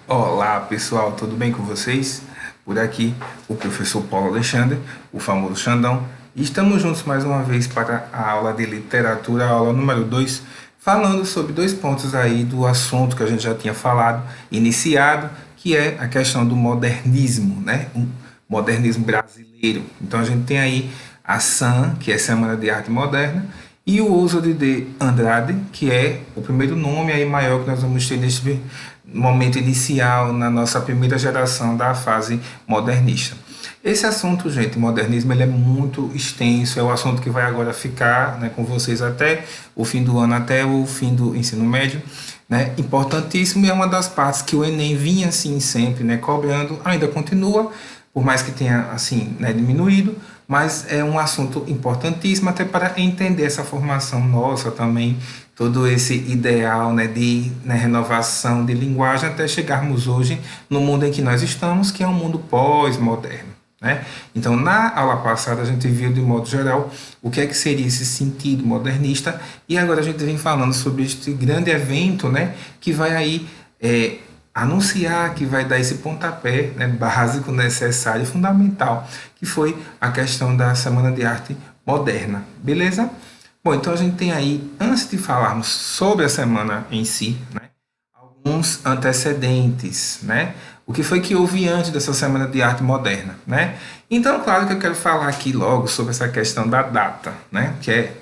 Olá pessoal, tudo bem com vocês? Por aqui, o professor Paulo Alexandre, o famoso Xandão, e estamos juntos mais uma vez para a aula de literatura, a aula número 2, falando sobre dois pontos aí do assunto que a gente já tinha falado, iniciado, que é a questão do modernismo, né? O modernismo brasileiro. Então a gente tem aí a SAM, que é Semana de Arte Moderna, e o Oswald de Andrade, que é o primeiro nome aí maior que nós vamos ter neste momento inicial na nossa primeira geração da fase modernista. Esse assunto, gente, modernismo, ele é muito extenso, é o assunto que vai agora ficar, né, com vocês até o fim do ano, até o fim do ensino médio, né, importantíssimo, e é uma das partes que o Enem vinha assim sempre, né, cobrando, ainda continua, por mais que tenha assim, né, diminuído, mas é um assunto importantíssimo até para entender essa formação nossa também, todo esse ideal, né, de, né, renovação de linguagem até chegarmos hoje no mundo em que nós estamos, que é um mundo pós-moderno. Né? Então, na aula passada, a gente viu de modo geral o que é que seria esse sentido modernista, e agora a gente vem falando sobre este grande evento, né, que vai aí anunciar, que vai dar esse pontapé, né, básico, necessário e fundamental, que foi a questão da Semana de Arte Moderna. Beleza? Bom, então a gente tem aí, antes de falarmos sobre a semana em si, né, alguns antecedentes, né? O que foi que houve antes dessa Semana de Arte Moderna, né? Então, claro que eu quero falar aqui logo sobre essa questão da data, né? Que é,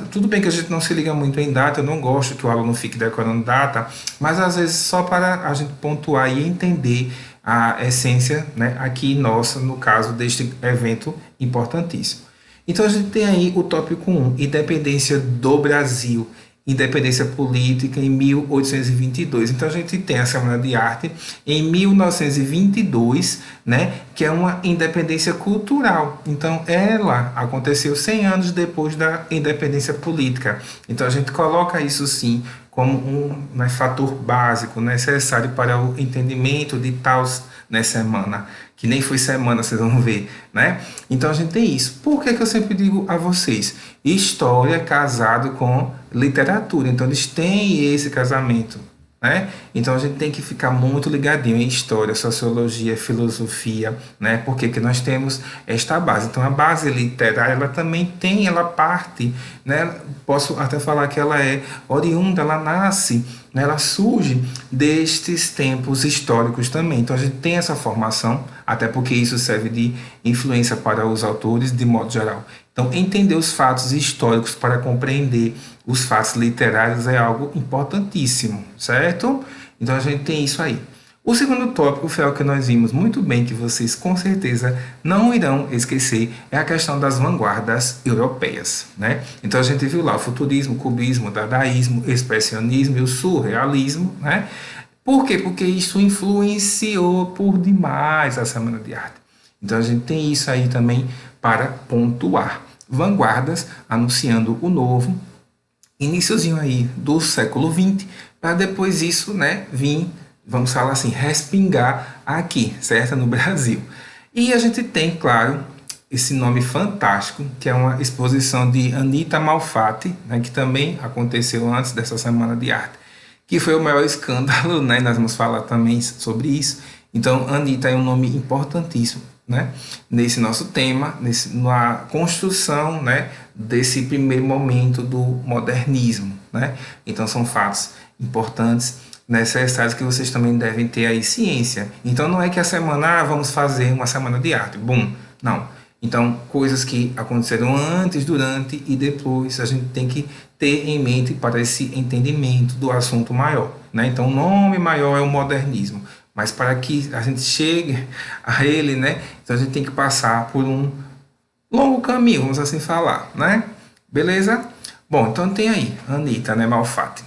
tudo bem que a gente não se liga muito em data, eu não gosto que o aluno fique decorando data, mas às vezes só para a gente pontuar e entender a essência, né, aqui nossa, no caso deste evento importantíssimo. Então a gente tem aí o tópico 1, independência do Brasil, independência política em 1822. Então a gente tem a Semana de Arte em 1922, né, que é uma independência cultural. Então ela aconteceu 100 anos depois da independência política. Então a gente coloca isso sim como um, né, fator básico necessário para o entendimento de tal, né, semana, que nem foi semana, vocês vão ver, né? Então a gente tem isso. Por que que eu sempre digo a vocês? História é casado com literatura, então eles têm esse casamento, né? Então a gente tem que ficar muito ligadinho em história, sociologia, filosofia, né? Porque que nós temos esta base. Então a base literária, ela também tem, ela parte, né? Posso até falar que ela é oriunda, ela nasce, né? Ela surge destes tempos históricos também. Então a gente tem essa formação, até porque isso serve de influência para os autores de modo geral. Então, entender os fatos históricos para compreender os fatos literários é algo importantíssimo, certo? Então, a gente tem isso aí. O segundo tópico foi o que nós vimos muito bem, que vocês com certeza não irão esquecer, é a questão das vanguardas europeias, né? Então, a gente viu lá o futurismo, o cubismo, o dadaísmo, o expressionismo e o surrealismo, né? Por quê? Porque isso influenciou por demais a Semana de Arte. Então, a gente tem isso aí também para pontuar. Vanguardas anunciando o novo, iníciozinho aí do século XX, para depois isso, né, vir, vamos falar assim, respingar aqui, certo? No Brasil. E a gente tem, claro, esse nome fantástico, que é uma exposição de Anita Malfatti, né, que também aconteceu antes dessa Semana de Arte, que foi o maior escândalo, né? Nós vamos falar também sobre isso. Então, Anita é um nome importantíssimo, né, nesse nosso tema, na construção, né, desse primeiro momento do modernismo, né? Então são fatos importantes, necessários, que vocês também devem ter aí ciência. Então não é que a semana, vamos fazer uma semana de arte, bum, não. Então coisas que aconteceram antes, durante e depois, a gente tem que ter em mente para esse entendimento do assunto maior, né? Então o nome maior é o modernismo, mas para que a gente chegue a ele, né, então a gente tem que passar por um longo caminho, vamos assim falar, né? Beleza? Bom, então tem aí Anita, né, Malfatti.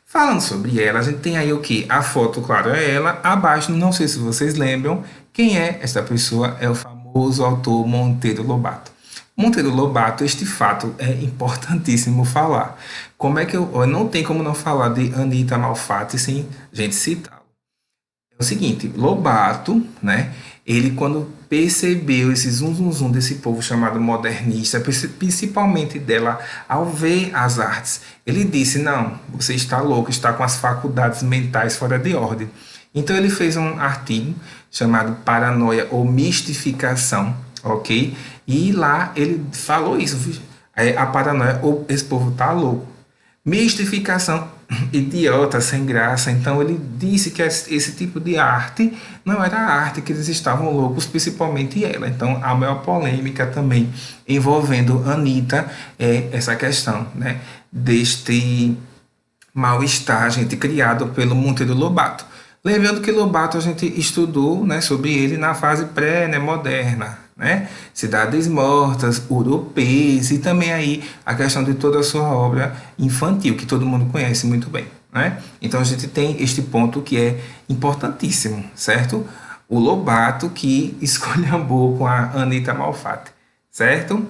Falando sobre ela, a gente tem aí o que? A foto, claro, é ela. Abaixo, não sei se vocês lembram, quem é essa pessoa? É o famoso autor Monteiro Lobato. Monteiro Lobato, este fato é importantíssimo falar. Como é que eu não tem como não falar de Anita Malfatti sem gente citar? É o seguinte, Lobato, né? Ele quando percebeu esse zum zum zum desse povo chamado modernista, principalmente dela, ao ver as artes, ele disse: não, você está louco, está com as faculdades mentais fora de ordem. Então ele fez um artigo chamado Paranoia ou Mistificação, ok? E lá ele falou isso, a paranoia, ou esse povo tá louco. Mistificação, idiota, sem graça. Então ele disse que esse tipo de arte não era arte, que eles estavam loucos, principalmente ela. Então a maior polêmica também envolvendo Anitta é essa questão, né? Deste mal-estar, gente, criado pelo Monteiro Lobato. Lembrando que Lobato a gente estudou, né, sobre ele na fase pré, né, moderna, né? Cidades Mortas, Urupês e também aí a questão de toda a sua obra infantil, que todo mundo conhece muito bem, né? Então a gente tem este ponto que é importantíssimo, certo? O Lobato que esculhambou com a Anitta Malfatti, certo?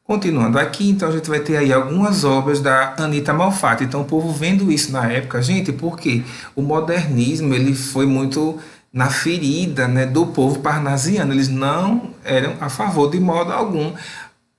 Continuando aqui, então a gente vai ter aí algumas obras da Anitta Malfatti. Então o povo vendo isso na época, gente, porque o modernismo ele foi muito na ferida, né, do povo parnasiano. Eles não eram a favor de modo algum.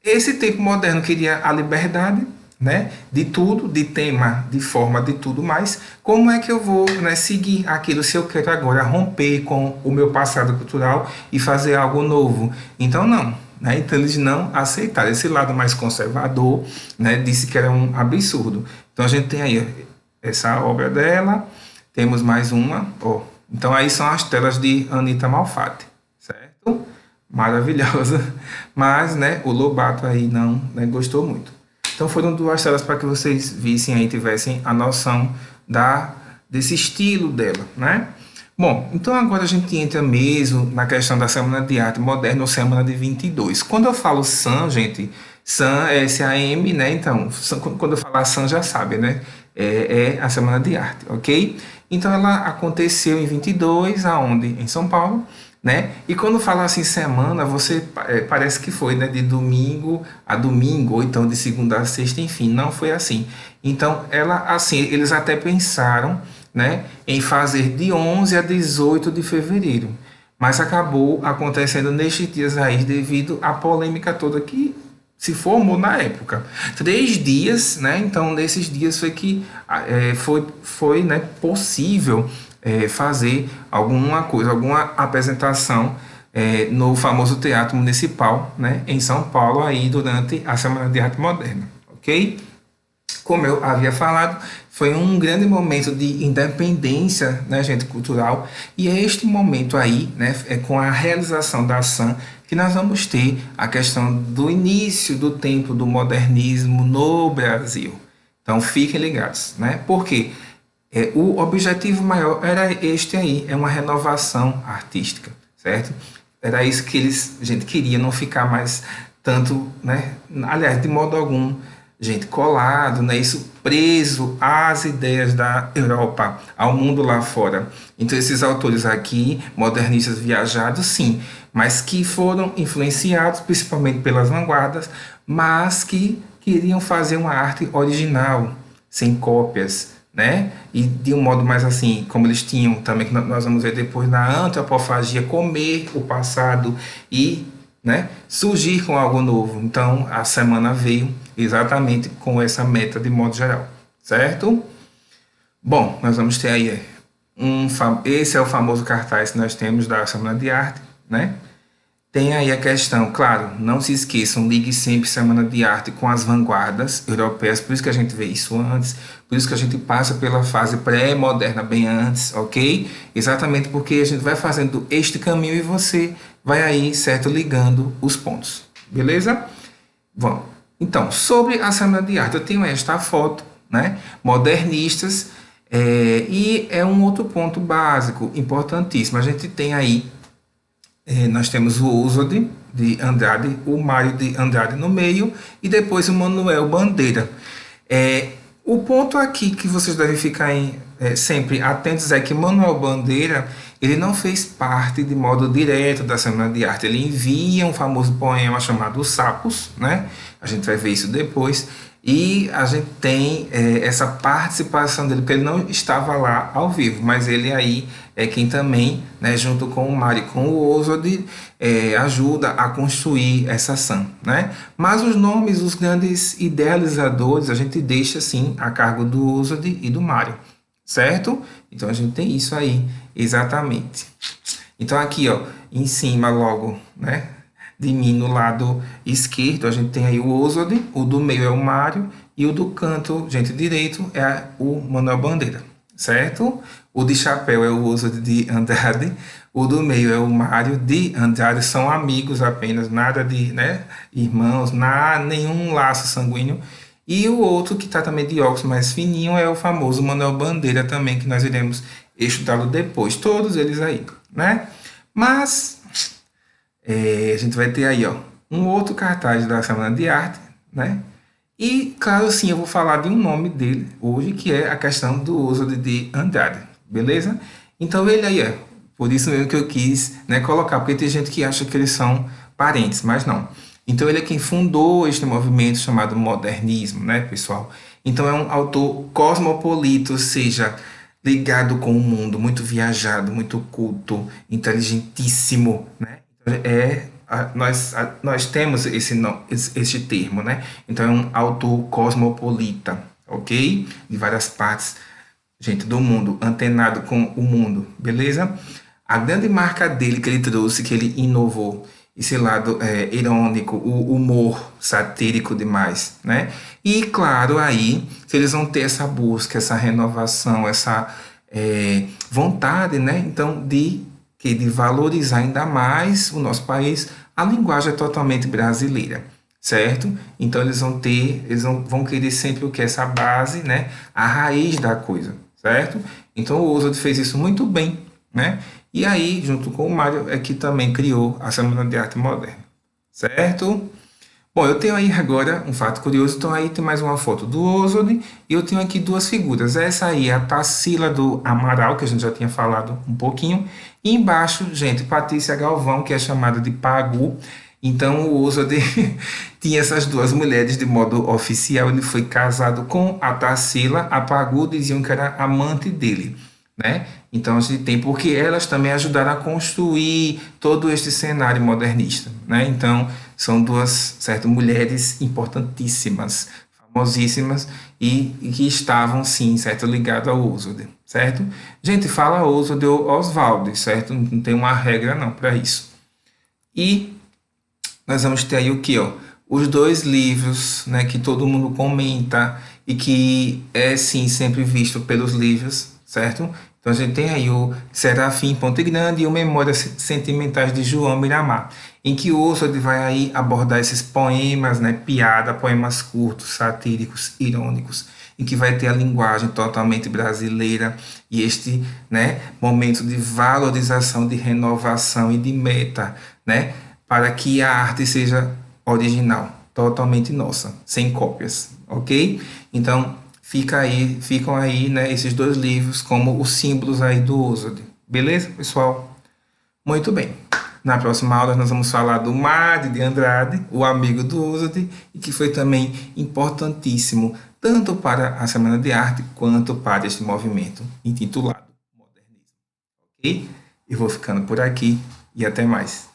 Esse tempo moderno queria a liberdade, né, de tudo, de tema, de forma, de tudo mais. Como é que eu vou, né, seguir aquilo se eu quero agora romper com o meu passado cultural e fazer algo novo? Então não. Né? Então eles não aceitaram. Esse lado mais conservador, né, disse que era um absurdo. Então a gente tem aí essa obra dela, temos mais uma. Ó. Então aí são as telas de Anitta Malfatti, certo? Maravilhosa. Mas, né, o Lobato aí não, né, gostou muito. Então foram duas telas para que vocês vissem aí, tivessem a noção desse estilo dela, né? Bom, então agora a gente entra mesmo na questão da Semana de Arte Moderna ou Semana de 22. Quando eu falo SAM, gente, SAM é S-A-M, né? Então, quando eu falar SAM já sabe, né? É a Semana de Arte, ok? Então ela aconteceu em 22, aonde? Em São Paulo, né? E quando fala assim semana, você parece que foi, né? De domingo a domingo, ou então de segunda a sexta, enfim, não foi assim. Então ela, assim, eles até pensaram, né, em fazer de 11 a 18 de fevereiro, mas acabou acontecendo nestes dias aí devido à polêmica toda que se formou na época. 3 dias, né? Então nesses dias foi que foi, né, possível fazer alguma coisa, alguma apresentação no famoso Teatro Municipal, né, em São Paulo aí durante a Semana de Arte Moderna, ok? Como eu havia falado, foi um grande momento de independência, né, gente, cultural, e é este momento aí, né, com a realização da ação, que nós vamos ter a questão do início do tempo do modernismo no Brasil. Então fiquem ligados, né? Porque o objetivo maior era este aí, é uma renovação artística, certo? Era isso que eles, gente, queria, não ficar mais tanto, né? Aliás, de modo algum, gente, colado, né? Isso preso às ideias da Europa, ao mundo lá fora. Então esses autores aqui, modernistas viajados, sim, mas que foram influenciados principalmente pelas vanguardas, mas que queriam fazer uma arte original, sem cópias, né? E de um modo mais assim, como eles tinham também, que nós vamos ver depois na antropofagia, comer o passado e, né, surgir com algo novo. Então a semana veio exatamente com essa meta de modo geral, certo? Bom, nós vamos ter aí esse é o famoso cartaz que nós temos da Semana de Arte, né? Tem aí a questão, claro, não se esqueçam, ligue sempre Semana de Arte com as vanguardas europeias, por isso que a gente vê isso antes, por isso que a gente passa pela fase pré-moderna bem antes, ok? Exatamente porque a gente vai fazendo este caminho e você vai aí, certo, ligando os pontos, beleza? Bom, então, sobre a Semana de Arte, eu tenho esta foto, né? Modernistas, e é um outro ponto básico, importantíssimo, a gente tem aí nós temos o Usod de Andrade, o Mário de Andrade no meio e depois o Manuel Bandeira. O ponto aqui que vocês devem ficar sempre atentos é que Manuel Bandeira ele não fez parte de modo direto da Semana de Arte. Ele envia um famoso poema chamado Os Sapos, né? A gente vai ver isso depois. E a gente tem essa participação dele, porque ele não estava lá ao vivo, mas ele aí é quem também, né, junto com o Mário e com o Ozod, ajuda a construir essa ação, né? Mas os nomes, os grandes idealizadores, a gente deixa assim a cargo do Ozod e do Mário, certo? Então a gente tem isso aí, exatamente. Então aqui, ó, em cima logo, né, de mim no lado esquerdo, a gente tem aí o Ozod, o do meio é o Mário e o do canto, gente, direito é o Manuel Bandeira, certo? O de chapéu é o Ozod de Andrade, o do meio é o Mário de Andrade, são amigos apenas, nada de, né, irmãos, nenhum laço sanguíneo. E o outro que está também de óculos mais fininho é o famoso Manuel Bandeira também, que nós iremos estudá-lo depois. Todos eles aí, né? Mas a gente vai ter aí, ó, um outro cartaz da Semana de Arte, né? E, claro, sim, eu vou falar de um nome dele hoje, que é a questão do uso de Andrade, beleza? Então, ele aí é, por isso mesmo que eu quis, né, colocar, porque tem gente que acha que eles são parentes, mas não. Então, ele é quem fundou este movimento chamado modernismo, né, pessoal? Então, é um autor cosmopolita, ou seja, ligado com o mundo, muito viajado, muito culto, inteligentíssimo, né? Nós temos esse termo, né? Então é um autor cosmopolita, ok? De várias partes, gente do mundo, antenado com o mundo, beleza? A grande marca dele que ele trouxe, que ele inovou, esse lado irônico, o humor satírico demais, né? E claro, aí, se eles vão ter essa busca, essa renovação, essa vontade, né? Então, de valorizar ainda mais o nosso país, a linguagem é totalmente brasileira, certo? Então vão querer sempre o que? Essa base, né? A raiz da coisa, certo? Então o Ozod fez isso muito bem, né? E aí, junto com o Mário, é que também criou a Semana de Arte Moderna, certo? Bom, eu tenho aí agora um fato curioso, então aí tem mais uma foto do Ozod, e eu tenho aqui duas figuras. Essa aí é a Tarsila do Amaral, que a gente já tinha falado um pouquinho, e embaixo, gente, Patrícia Galvão, que é chamada de Pagu. Então o Ozod tinha essas duas mulheres de modo oficial, ele foi casado com a Tarsila, a Pagu diziam que era amante dele, né? Então a gente tem, porque elas também ajudaram a construir todo este cenário modernista, né? Então são duas, certo, mulheres importantíssimas, famosíssimas e que estavam, sim, certo, ligadas ao Ozod, certo? Gente, fala Ozod ou Oswald, certo? Não tem uma regra não para isso. E nós vamos ter aí o que, ó? Os dois livros, né, que todo mundo comenta e que é sim sempre visto pelos livros, certo? Então a gente tem aí o Serafim Ponte Grande e o Memórias Sentimentais de João Miramar, em que o Oswald vai aí abordar esses poemas, né, piada, poemas curtos, satíricos, irônicos, em que vai ter a linguagem totalmente brasileira e este, né, momento de valorização, de renovação e de meta, né, para que a arte seja original, totalmente nossa, sem cópias, ok? Então, ficam aí, né, esses dois livros como os símbolos aí do Ozod. Beleza, pessoal? Muito bem. Na próxima aula nós vamos falar do Mário de Andrade, o amigo do Ozod, e que foi também importantíssimo, tanto para a Semana de Arte, quanto para este movimento intitulado Modernismo. Ok? Eu vou ficando por aqui e até mais.